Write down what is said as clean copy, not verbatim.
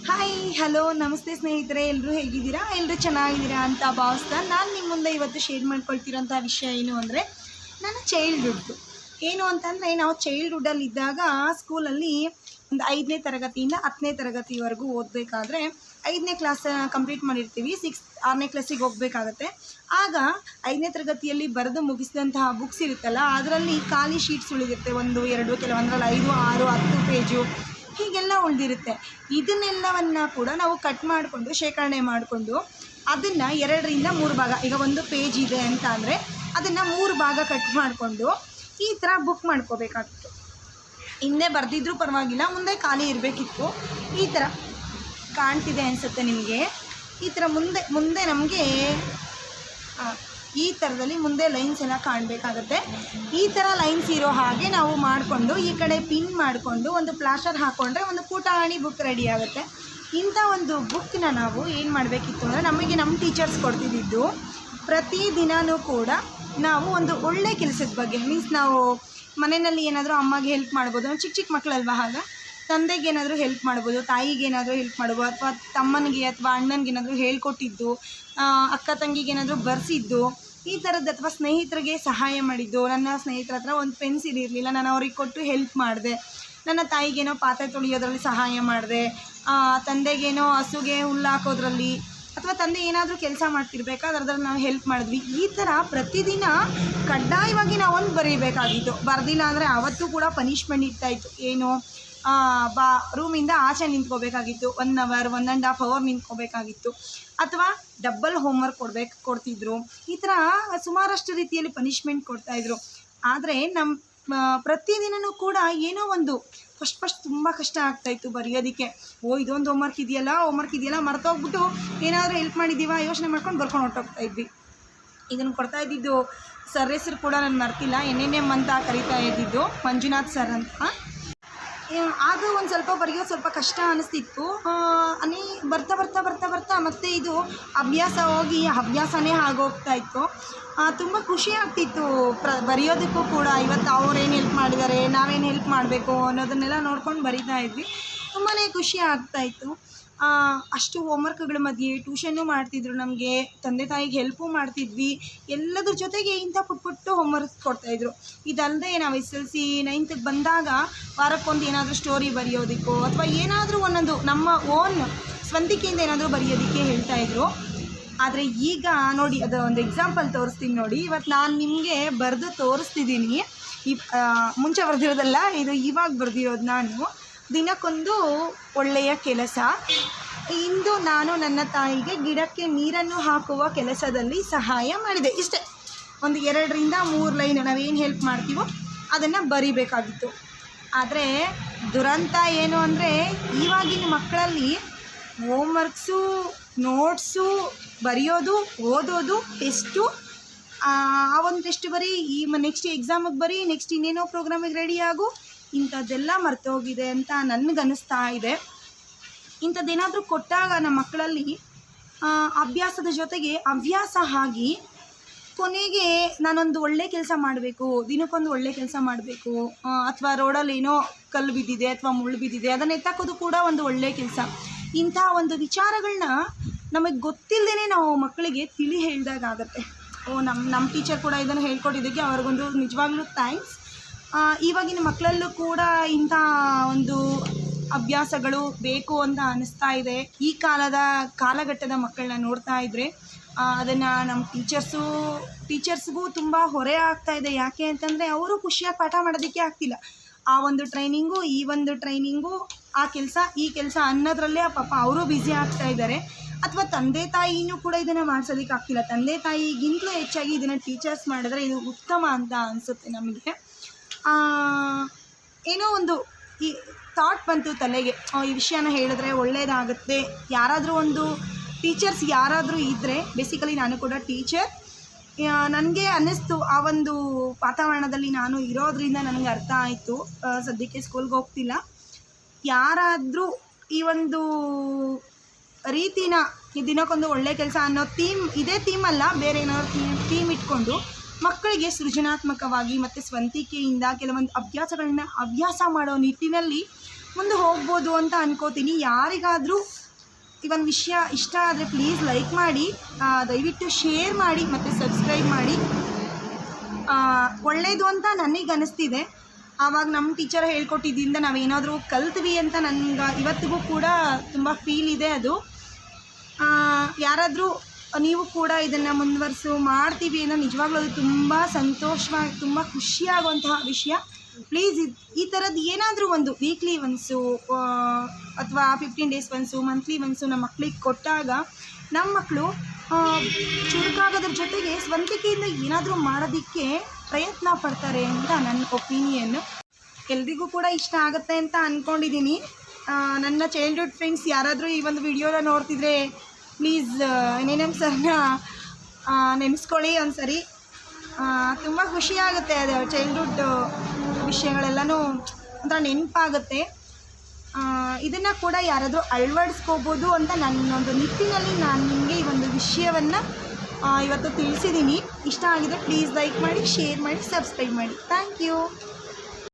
Hi hello ನಮಸ್ತೆ ಸ್ನೇಹಿತರೆ, ಎಲ್ಲರೂ ಹೇಗಿದ್ದೀರಾ? ಎಲ್ಲರೂ ಚೆನ್ನಾಗಿದ್ದೀರಾ ಅಂತ ಭಾವಿಸ್ತಾ ನಾನು ನಿಮ್ಮ ಮುಂದೆ ಇವತ್ತು ಶೇರ್ ಮಾಡ್ಕೊಳ್ತಿರೋಂಥ ವಿಷಯ ಏನು ಅಂದರೆ ನನ್ನ ಚೈಲ್ಡ್ಹುಡ್ದು. ಏನು ಅಂತಂದರೆ, ನಾವು ಚೈಲ್ಡ್ಹುಡ್ಡಲ್ಲಿದ್ದಾಗ ಸ್ಕೂಲಲ್ಲಿ ಒಂದು 5ನೇ ತರಗತಿಯಿಂದ 10ನೇ ತರಗತಿವರೆಗೂ ಓದಬೇಕಾದ್ರೆ 5ನೇ ಕ್ಲಾಸ್ ಕಂಪ್ಲೀಟ್ ಮಾಡಿರ್ತೀವಿ. 6ನೇ ಕ್ಲಾಸಿಗೆ ಹೋಗಬೇಕಾಗತ್ತೆ. ಆಗ 5ನೇ ತರಗತಿಯಲ್ಲಿ ಬರೆದು ಮುಗಿಸಿದಂತಹ ಬುಕ್ಸ್ ಇರುತ್ತಲ್ಲ, ಅದರಲ್ಲಿ ಖಾಲಿ ಶೀಟ್ಸ್ ಉಳಿದಿರುತ್ತೆ. 1, 2, ಕೆಲವೊಂದರಲ್ಲಿ 5, 6, 10 ಪೇಜು ಹೀಗೆಲ್ಲ ಉಳಿದಿರುತ್ತೆ. ಇದನ್ನೆಲ್ಲವನ್ನು ಕೂಡ ನಾವು ಕಟ್ ಮಾಡಿಕೊಂಡು ಶೇಖರಣೆ ಮಾಡಿಕೊಂಡು ಅದನ್ನು 2ರಿಂದ 3 ಭಾಗ, ಈಗ ಒಂದು ಪೇಜ್ ಇದೆ ಅಂತ ಅಂದರೆ ಅದನ್ನು 3 ಭಾಗ ಕಟ್ ಮಾಡಿಕೊಂಡು ಈ ಥರ ಬುಕ್ ಮಾಡ್ಕೋಬೇಕಾಗಿತ್ತು. ಹಿಂದೆ ಬರೆದಿದ್ರೂ ಪರವಾಗಿಲ್ಲ, ಮುಂದೆ ಖಾಲಿ ಇರಬೇಕಿತ್ತು. ಈ ಥರ ಕಾಣ್ತಿದೆ ಅನಿಸುತ್ತೆ ನಿಮಗೆ. ಈ ಥರ ಮುಂದೆ ನಮಗೆ ಈ ಥರದಲ್ಲಿ ಮುಂದೆ ಲೈನ್ಸ್ ಎಲ್ಲ ಕಾಣಬೇಕಾಗತ್ತೆ. ಈ ಥರ ಲೈನ್ಸ್ ಇರೋ ಹಾಗೆ ನಾವು ಮಾಡಿಕೊಂಡು ಈ ಕಡೆ ಪಿನ್ ಮಾಡಿಕೊಂಡು ಒಂದು ಪ್ಲಾಸ್ಟರ್ ಹಾಕ್ಕೊಂಡ್ರೆ ಒಂದು ಪುಟಾಣಿ ಬುಕ್ ರೆಡಿ ಆಗುತ್ತೆ. ಇಂಥ ಒಂದು ಬುಕ್ಕನ್ನ ನಾವು ಏನು ಮಾಡಬೇಕಿತ್ತು ಅಂದರೆ, ನಮಗೆ ನಮ್ಮ ಟೀಚರ್ಸ್ ಕೊಡ್ತಿದ್ದು ಪ್ರತಿದಿನವೂ ಕೂಡ ನಾವು ಒಂದು ಒಳ್ಳೆ ಕೆಲಸದ ಬಗ್ಗೆ, ಮೀನ್ಸ್ ನಾವು ಮನೆಯಲ್ಲಿ ಏನಾದರೂ ಅಮ್ಮಗೆ ಹೆಲ್ಪ್ ಮಾಡ್ಬೋದು, ನಾವು ಚಿಕ್ಕ ಮಕ್ಕಳಲ್ವ, ಆಗ ತಂದೆಗೆ ಏನಾದರೂ ಹೆಲ್ಪ್ ಮಾಡ್ಬೋದು, ತಾಯಿಗೆ ಏನಾದರೂ ಹೆಲ್ಪ್ ಮಾಡ್ಬೋದು, ಅಥವಾ ತಮ್ಮನಿಗೆ ಅಥವಾ ಅಣ್ಣನಿಗೆ ಏನಾದರೂ ಹೇಳ್ಕೊಟ್ಟಿದ್ದು, ಅಕ್ಕ ತಂಗಿಗೆ ಏನಾದರೂ ಬರೆಸಿದ್ದು, ಈ ಥರದ್ದು, ಅಥವಾ ಸ್ನೇಹಿತರಿಗೆ ಸಹಾಯ ಮಾಡಿದ್ದು. ನನ್ನ ಸ್ನೇಹಿತರ ಹತ್ರ ಒಂದು ಪೆನ್ಸಿಲ್ ಇರಲಿಲ್ಲ, ನಾನು ಅವ್ರಿಗೆ ಕೊಟ್ಟು ಹೆಲ್ಪ್ ಮಾಡಿದೆ. ನನ್ನ ತಾಯಿಗೇನೋ ಪಾತ್ರೆ ತೊಳೆಯೋದ್ರಲ್ಲಿ ಸಹಾಯ ಮಾಡಿದೆ, ತಂದೆಗೇನೋ ಹಸುಗೆ ಹುಲ್ಲು ಹಾಕೋದ್ರಲ್ಲಿ, ಅಥವಾ ತಂದೆ ಏನಾದರೂ ಕೆಲಸ ಮಾಡ್ತಿರ್ಬೇಕಾದ್ರೆ ಅದರಲ್ಲಿ ನಾವು ಹೆಲ್ಪ್ ಮಾಡಿದ್ವಿ. ಈ ಥರ ಪ್ರತಿದಿನ ಕಡ್ಡಾಯವಾಗಿ ನಾವೊಂದು ಬರೀಬೇಕಾಗಿತ್ತು. ಬರೆದಿಲ್ಲ ಅಂದರೆ ಆವತ್ತೂ ಕೂಡ ಪನಿಷ್ಮೆಂಟ್ ಇರ್ತಾಯಿತ್ತು. ಏನು, ರೂಮಿಂದ ಆಚೆ ನಿಂತ್ಕೋಬೇಕಾಗಿತ್ತು. 1 ಅವರ್ 1.5 ಅವರ್ ನಿಂತ್ಕೋಬೇಕಾಗಿತ್ತು, ಅಥವಾ ಡಬ್ಬಲ್ ಹೋಮ್ವರ್ಕ್ ಕೊಡ್ತಿದ್ರು. ಈ ಥರ ಸುಮಾರಷ್ಟು ರೀತಿಯಲ್ಲಿ ಪನಿಷ್ಮೆಂಟ್ ಕೊಡ್ತಾಯಿದ್ರು. ಆದರೆ ನಮ್ಮ ಪ್ರತಿದಿನವೂ ಕೂಡ ಏನೋ ಒಂದು ಫಸ್ಟ್ ತುಂಬ ಕಷ್ಟ ಆಗ್ತಾಯಿತ್ತು ಬರೆಯೋದಕ್ಕೆ. ಇದೊಂದು ಹೋಮ್ವರ್ಕ್ ಇದೆಯಲ್ಲ ಮರ್ತೋಗ್ಬಿಟ್ಟು ಏನಾದರೂ ಹೆಲ್ಪ್ ಮಾಡಿದ್ದೀವ ಯೋಚನೆ ಮಾಡ್ಕೊಂಡು ಬರ್ಕೊಂಡು ಹೊರಟೋಗ್ತಾ ಇದ್ವಿ. ಇದನ್ನು ಕೊಡ್ತಾ ಇದ್ದಿದ್ದು ಸರ್ ಹೆಸರು ಕೂಡ ನಾನು ಮರ್ತಿಲ್ಲ, NNM ಅಂತ ಕರಿತಾ ಇದ್ದಿದ್ದು, ಮಂಜುನಾಥ್ ಸರ್ ಅಂತ. ಆಗ ಒಂದು ಸ್ವಲ್ಪ ಬರೆಯೋದು ಸ್ವಲ್ಪ ಕಷ್ಟ ಅನ್ನಿಸ್ತಿತ್ತು. ಬರ್ತಾ ಮತ್ತೆ ಇದು ಅಭ್ಯಾಸ ಹೋಗಿ ಹವ್ಯಾಸನೇ ಆಗೋಗ್ತಾ ಇತ್ತು. ತುಂಬ ಖುಷಿ ಆಗ್ತಿತ್ತು ಬರೆಯೋದಕ್ಕೂ ಕೂಡ. ಇವತ್ತು ಅವ್ರೇನು ಹೆಲ್ಪ್ ಮಾಡಿದ್ದಾರೆ, ನಾವೇನು ಹೆಲ್ಪ್ ಮಾಡಬೇಕು ಅನ್ನೋದನ್ನೆಲ್ಲ ನೋಡ್ಕೊಂಡು ಬರಿತಾ ಇದ್ವಿ. ತುಂಬಾ ಖುಷಿ ಆಗ್ತಾಯಿತ್ತು. ಅಷ್ಟು ಹೋಮ್ವರ್ಕ್ಗಳ ಮಧ್ಯೆ ಟ್ಯೂಷನ್ನು ಮಾಡ್ತಿದ್ರು ನಮಗೆ, ತಂದೆ ತಾಯಿಗೆ ಹೆಲ್ಪು ಮಾಡ್ತಿದ್ವಿ. ಎಲ್ಲದ್ರ ಜೊತೆಗೆ ಇಂಥ ಪುಟ್ಟು ಹೋಮ್ವರ್ಕ್ ಕೊಡ್ತಾಯಿದ್ರು. ಇದಲ್ಲದೆ ನಾವು SLC 9th ಬಂದಾಗ ವಾರಕ್ಕೊಂದು ಏನಾದರೂ ಸ್ಟೋರಿ ಬರೆಯೋದಕ್ಕೋ, ಅಥವಾ ಏನಾದರೂ ಒಂದೊಂದು ನಮ್ಮ ಓನ್ ಸ್ವಂತಿಕೆಯಿಂದ ಏನಾದರೂ ಬರೆಯೋದಕ್ಕೆ ಹೇಳ್ತಾಯಿದ್ರು. ಆದರೆ ಈಗ ನೋಡಿ, ಅದು ಒಂದು ಎಕ್ಸಾಂಪಲ್ ತೋರಿಸ್ತೀನಿ ನೋಡಿ. ಇವತ್ತು ನಾನು ನಿಮಗೆ ಬರೆದು ತೋರಿಸ್ತಿದ್ದೀನಿ. ಮುಂಚೆ ಬರೆದಿರೋದಲ್ಲ, ಇದು ಇವಾಗ ಬರೆದಿರೋದು. ನಾನು ದಿನಕ್ಕೊಂದು ಒಳ್ಳೆಯ ಕೆಲಸ. ಇಂದು ನಾನು ನನ್ನ ತಾಯಿಗೆ ಗಿಡಕ್ಕೆ ನೀರನ್ನು ಹಾಕುವ ಕೆಲಸದಲ್ಲಿ ಸಹಾಯ ಮಾಡಿದೆ. ಇಷ್ಟೇ, ಒಂದು 2ರಿಂದ 3 ಲೈನ್ ನಾವೇನು ಹೆಲ್ಪ್ ಮಾಡ್ತೀವೋ ಅದನ್ನು ಬರಿಬೇಕಾಗಿತ್ತು. ಆದರೆ ದುರಂತ ಏನು ಅಂದರೆ, ಇವಾಗಿನ ಮಕ್ಕಳಲ್ಲಿ ಹೋಮ್ವರ್ಕ್ಸು, ನೋಟ್ಸು, ಬರೆಯೋದು, ಓದೋದು, ಟೆಸ್ಟು, ಆ ಒಂದು ಟೆಸ್ಟ್ ಬರೀ, ನೆಕ್ಸ್ಟ್ ಎಕ್ಸಾಮಿಗೆ ಬರೀ, ನೆಕ್ಸ್ಟ್ ಇನ್ನೇನೋ ಪ್ರೋಗ್ರಾಮಿಗೆ ರೆಡಿ ಆಗು, ಇಂಥದ್ದೆಲ್ಲ ಮರ್ತೋಗಿದೆ ಅಂತ ನನಗನ್ನಿಸ್ತಾ ಇದೆ. ಇಂಥದ್ದೇನಾದರೂ ಕೊಟ್ಟಾಗ ನಮ್ಮ ಮಕ್ಕಳಲ್ಲಿ ಅಭ್ಯಾಸದ ಜೊತೆಗೆ ಹವ್ಯಾಸ ಆಗಿ ಕೊನೆಗೆ ನಾನೊಂದು ಒಳ್ಳೆ ಕೆಲಸ ಮಾಡಬೇಕು, ದಿನಕ್ಕೊಂದು ಒಳ್ಳೆ ಕೆಲಸ ಮಾಡಬೇಕು, ಅಥವಾ ರೋಡಲ್ಲಿ ಏನೋ ಕಲ್ಲು ಬಿದ್ದಿದೆ ಅಥವಾ ಮುಳ್ಳು ಬಿದ್ದಿದೆ ಅದನ್ನು ಎತ್ತಾಕೋದು ಕೂಡ ಒಂದು ಒಳ್ಳೆಯ ಕೆಲಸ. ಇಂಥ ಒಂದು ವಿಚಾರಗಳನ್ನ ನಮಗೆ ಗೊತ್ತಿಲ್ಲದೇ ನಾವು ಮಕ್ಕಳಿಗೆ ತಿಳಿ ಹೇಳಿದಾಗತ್ತೆ. ನಮ್ಮ ಟೀಚರ್ ಕೂಡ ಇದನ್ನು ಹೇಳ್ಕೊಟ್ಟಿದ್ದಕ್ಕೆ ಅವ್ರಿಗೊಂದು ನಿಜವಾಗ್ಲೂ ಥ್ಯಾಂಕ್ಸ್. ಇವಾಗಿನ ಮಕ್ಕಳಲ್ಲೂ ಕೂಡ ಇಂಥ ಒಂದು ಅಭ್ಯಾಸಗಳು ಬೇಕು ಅಂತ ಅನ್ನಿಸ್ತಾ ಇದೆ. ಈ ಕಾಲಘಟ್ಟದ ಮಕ್ಕಳನ್ನ ನೋಡ್ತಾ ಇದ್ದರೆ ಅದನ್ನು ನಮ್ಮ ಟೀಚರ್ಸ್ಗೂ ತುಂಬ ಹೊರೆ ಆಗ್ತಾ ಇದೆ. ಯಾಕೆ ಅಂತಂದರೆ, ಅವರು ಖುಷಿಯಾಗಿ ಪಾಠ ಮಾಡೋದಕ್ಕೆ ಆಗ್ತಿಲ್ಲ. ಆ ಒಂದು ಟ್ರೈನಿಂಗು, ಈ ಒಂದು ಟ್ರೈನಿಂಗು, ಆ ಕೆಲಸ, ಈ ಕೆಲಸ ಅನ್ನೋದ್ರಲ್ಲೇ ಪಾಪ ಅವರು ಬ್ಯುಸಿ ಆಗ್ತಾ ಇದ್ದಾರೆ. ಅಥವಾ ತಂದೆ ತಾಯಿನೂ ಕೂಡ ಇದನ್ನು ಮಾಡಿಸೋದಕ್ಕೆ ಆಗ್ತಿಲ್ಲ. ತಂದೆ ತಾಯಿಗಿಂತಲೂ ಹೆಚ್ಚಾಗಿ ಇದನ್ನು ಟೀಚರ್ಸ್ ಮಾಡಿದ್ರೆ ಇದು ಉತ್ತಮ ಅಂತ ಅನಿಸುತ್ತೆ ನಮಗೆ. ಏನೋ ಒಂದು ಈ ಥಾಟ್ ಬಂತು ತಲೆಗೆ, ಈ ವಿಷಯನ ಹೇಳಿದ್ರೆ ಒಳ್ಳೆಯದಾಗುತ್ತೆ. ಯಾರಾದರೂ ಒಂದು ಟೀಚರ್ಸ್ ಯಾರಾದರೂ ಇದ್ದರೆ, ಬೇಸಿಕಲಿ ನಾನು ಕೂಡ ಟೀಚರ್, ನನಗೆ ಅನ್ನಿಸ್ತು ಆ ಒಂದು ವಾತಾವರಣದಲ್ಲಿ ನಾನು ಇರೋದ್ರಿಂದ ನನಗೆ ಅರ್ಥ ಆಯಿತು. ಸದ್ಯಕ್ಕೆ ಸ್ಕೂಲ್ಗೆ ಹೋಗ್ತಿಲ್ಲ. ಯಾರಾದರೂ ಈ ಒಂದು ರೀತಿನ, ಈ ದಿನಕ್ಕೊಂದು ಒಳ್ಳೆ ಕೆಲಸ ಅನ್ನೋ ಇದೇ ಥೀಮಲ್ಲ, ಬೇರೆ ಏನಾದ್ರು ಥೀಮ್ ಇಟ್ಕೊಂಡು ಮಕ್ಕಳಿಗೆ ಸೃಜನಾತ್ಮಕವಾಗಿ ಮತ್ತು ಸ್ವಂತಿಕೆಯಿಂದ ಕೆಲವೊಂದು ಅಭ್ಯಾಸಗಳನ್ನ ಅಭ್ಯಾಸ ಮಾಡೋ ನಿಟ್ಟಿನಲ್ಲಿ ಮುಂದೆ ಹೋಗ್ಬೋದು ಅಂತ ಅನ್ಕೋತೀನಿ. ಯಾರಿಗಾದರೂ ಈ ಒಂದು ವಿಷಯ ಇಷ್ಟ ಆದರೆ ಪ್ಲೀಸ್ ಲೈಕ್ ಮಾಡಿ, ದಯವಿಟ್ಟು ಶೇರ್ ಮಾಡಿ ಮತ್ತು ಸಬ್ಸ್ಕ್ರೈಬ್ ಮಾಡಿ. ಒಳ್ಳೆಯದು ಅಂತ ನನಗೆ ಅನ್ನಿಸ್ತಿದೆ. ಆವಾಗ ನಮ್ಮ ಟೀಚರ್ ಹೇಳ್ಕೊಟ್ಟಿದ್ದರಿಂದ ನಾವೇನಾದರೂ ಕಲ್ತ್ವಿ ಅಂತ ನನಗೆ ಇವತ್ತಿಗೂ ಕೂಡ ತುಂಬ ಫೀಲ್ ಇದೆ. ಅದು ಯಾರಾದರೂ ನೀವು ಕೂಡ ಇದನ್ನು ಮಾಡ್ತೀವಿ ಅನ್ನೋ ನಿಜವಾಗ್ಲೂ ಅದು ತುಂಬ ಸಂತೋಷವಾಗಿ ತುಂಬ ಖುಷಿಯಾಗುವಂತಹ ವಿಷಯ. ಪ್ಲೀಸ್ ಈ ಥರದ್ದು ಏನಾದರೂ ಒಂದು ವೀಕ್ಲಿ ಒನ್ಸು ಅಥವಾ 15 ಡೇಸ್ ಒನ್ಸು, ಮಂತ್ಲಿ ಒನ್ಸು ನಮ್ಮ ಮಕ್ಕಳಿಗೆ ಕೊಟ್ಟಾಗ ನಮ್ಮ ಮಕ್ಕಳು ಚುರುಕಾಗೋದ್ರ ಜೊತೆಗೆ ಸ್ವಂತಿಕೆಯಿಂದ ಏನಾದರೂ ಮಾಡೋದಕ್ಕೆ ಪ್ರಯತ್ನ ಪಡ್ತಾರೆ ಅಂತ ನನ್ನ ಒಪಿನಿಯನ್ನು. ಎಲ್ರಿಗೂ ಕೂಡ ಇಷ್ಟ ಆಗುತ್ತೆ ಅಂತ ಅಂದ್ಕೊಂಡಿದ್ದೀನಿ. ನನ್ನ ಚೈಲ್ಡ್ಹುಡ್ ಫ್ರೆಂಡ್ಸ್ ಯಾರಾದರೂ ಈ ಒಂದು ವಿಡಿಯೋನ ನೋಡ್ತಿದ್ರೆ ಪ್ಲೀಸ್ NNM ಸರ್ನ ನೆನೆಸ್ಕೊಳ್ಳಿ ಒಂದು ಸರಿ. ತುಂಬ ಖುಷಿಯಾಗುತ್ತೆ. ಅದು ಚೈಲ್ಡ್ಹುಡ್ ವಿಷಯಗಳೆಲ್ಲನೂ ಒಂಥರ ನೆನಪಾಗುತ್ತೆ. ಇದನ್ನು ಕೂಡ ಯಾರಾದರೂ ಅಳವಡಿಸ್ಕೋಬೋದು ಅಂತ ನನ್ನೊಂದು ನಿಟ್ಟಿನಲ್ಲಿ ನಾನು ನಿಮಗೆ ಈ ಒಂದು ವಿಷಯವನ್ನು ಇವತ್ತು ತಿಳಿಸಿದ್ದೀನಿ. ಇಷ್ಟ ಆಗಿದೆ ಪ್ಲೀಸ್ ಲೈಕ್ ಮಾಡಿ, ಶೇರ್ ಮಾಡಿ, ಸಬ್ಸ್ಕ್ರೈಬ್ ಮಾಡಿ. Thank you.